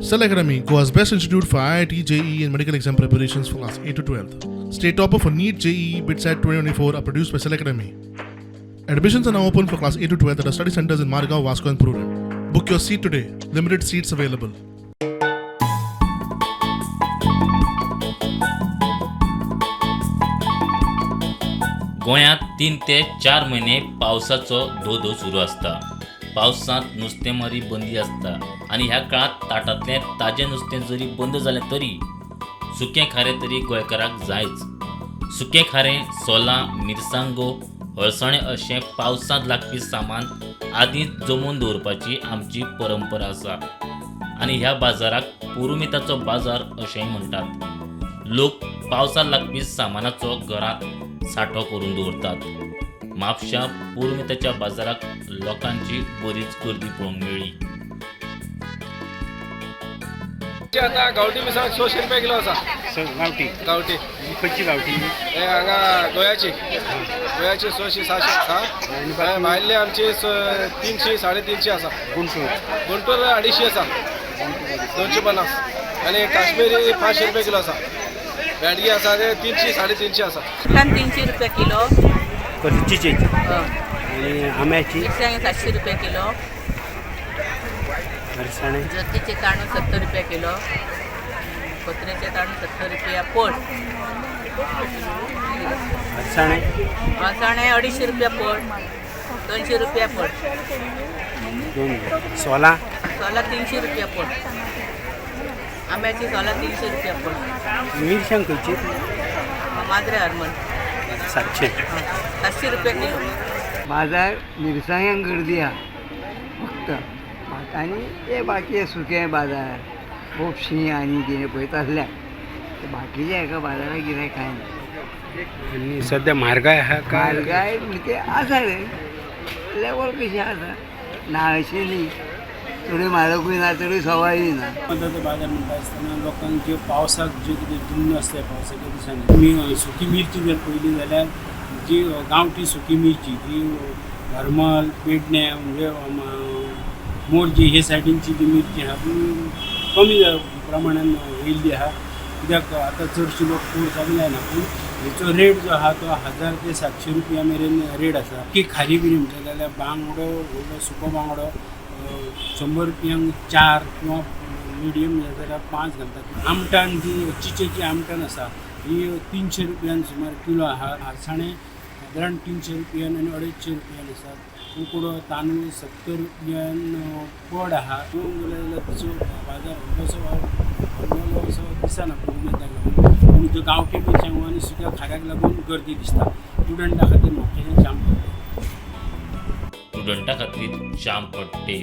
Cell Academy, Goa's best institute for IIT, JEE and medical exam preparations for class 8 to 12th. State topper for NEET, JEE, BITSAT 2024 are produced by Cell Academy. Admissions are now open for class 8 to 12th at our study centers in Margao, Vasco and Purun. Book your seat today. Limited seats available. गोंयांत 3 ते 4 महिने पावसाचो धोधो सुरू असता. पावसांत नुस्तेमारी बंदी असता आणि ह्या काळात ताटातलें ताजें नुस्तें जरी बंद जालें तरी सुकें खारें तरी गोंयकाराक जायच. सुकें खारें, सोलां, मिरसांगो, हळसाणे अशें पावसांत लागपी सामान आदींच जमोवन दवरपाची आमची परंपरा आसा आनी ह्या बाजाराक पुरुमिताचो बाजार अशेंय म्हणटात. लोक पावसांत लागपी सामानाचो घरांत सांठो करून दवरतात. म्हापशां पुरुमिताच्या बाजाराक लोकांची बरीच गर्दी पळोवंक मेळ्ळी. आता गावठी मिरसांग 100 रुपये किलो आसा. गावठी गावठी खंयची गावठी? हे हांगा गोंयाची 100 700 आसा. भायले आमची 300 350 आसा. गुंटूर 250 आसा, 250. आणि काश्मीरी 500 रुपये किलो आसा. बेडगी आसा ते 300 350 आसा. 300 रुपये किलो. कच्चीची आणि आंब्याची मिरसांग 700 रुपये किलो. हरसाणे जतीचे तांदूळ 70 रुपये किलो. कोथरेचे तांदूळ 70 रुपया पोड. हरसाणे मसाणे 250 रुपया पोड, 200 रुपया पोड. सोला सोला 300 रुपया पोड. आंब्याची सोला 300 रुपया पोड. मिरसांग खंयची? माद्रे हरमन 700. 700 रुपया किलो. बाजार मिरसांगांक गर्दी आहा फक्त, आनी ते बाकी सुकें बाजार पोपशी आनी कितें पळयता आसल्यार बाकीच्या हेका बाजाराक गिरायक कांय ना. आणि सध्या म्हारगाय आहा काय? म्हारगाय म्हणजे आसा रे, लेवल कशी आसा, ना अशी न्ही. चडूय म्हारगूय ना चडूय सवायूय ना. मदत बाजार म्हणटा आसतना लोकांक जे पावसाक जे कितें दिल्लो आसता पावसाच्या दिसांनी तुमी सुकी मिरची जर पयली जाल्यार जी गांवठी सुकी मिरची ती हरमल, पेडणे म्हणजे मोरजी हे सायडींची जी मिरची आहा ती कमी प्रमाणान येयल्ली आहा. कित्याक आतां चडशी लोक पोरस जाय ना, पूण हेचो रेट जो आहा तो 1000 ते 700 रुपया मेरेन रेट आसा. की खारी बिरी म्हणटा जाल्यार बांगडो व्हडलो सुको बांगडो 100 रुपयांक 4 किंवा मिडियम जाल्यार 5 घालतात. आमटाण जी चिचेची आमटाण आसा ही 300 रुपयान सुमार किलो आहा. हरसाणे सादारण 300 रुपयान आनी 250 रुपयान आसात. उकडो तांदूळ 70 रुपयान पड आहा. जाल्यार ताचो बाजार व्हडलोसो असो दिसना पुरुमिताक लागून. पूण त्यो गांवठी मिरसांगो आनी सुक्या खाऱ्याक लागून गर्दी दिसता. स्टुडंटा खातीर म्हापशें जाम पडटा. स्टुडंटा खातीर जाम पडटे.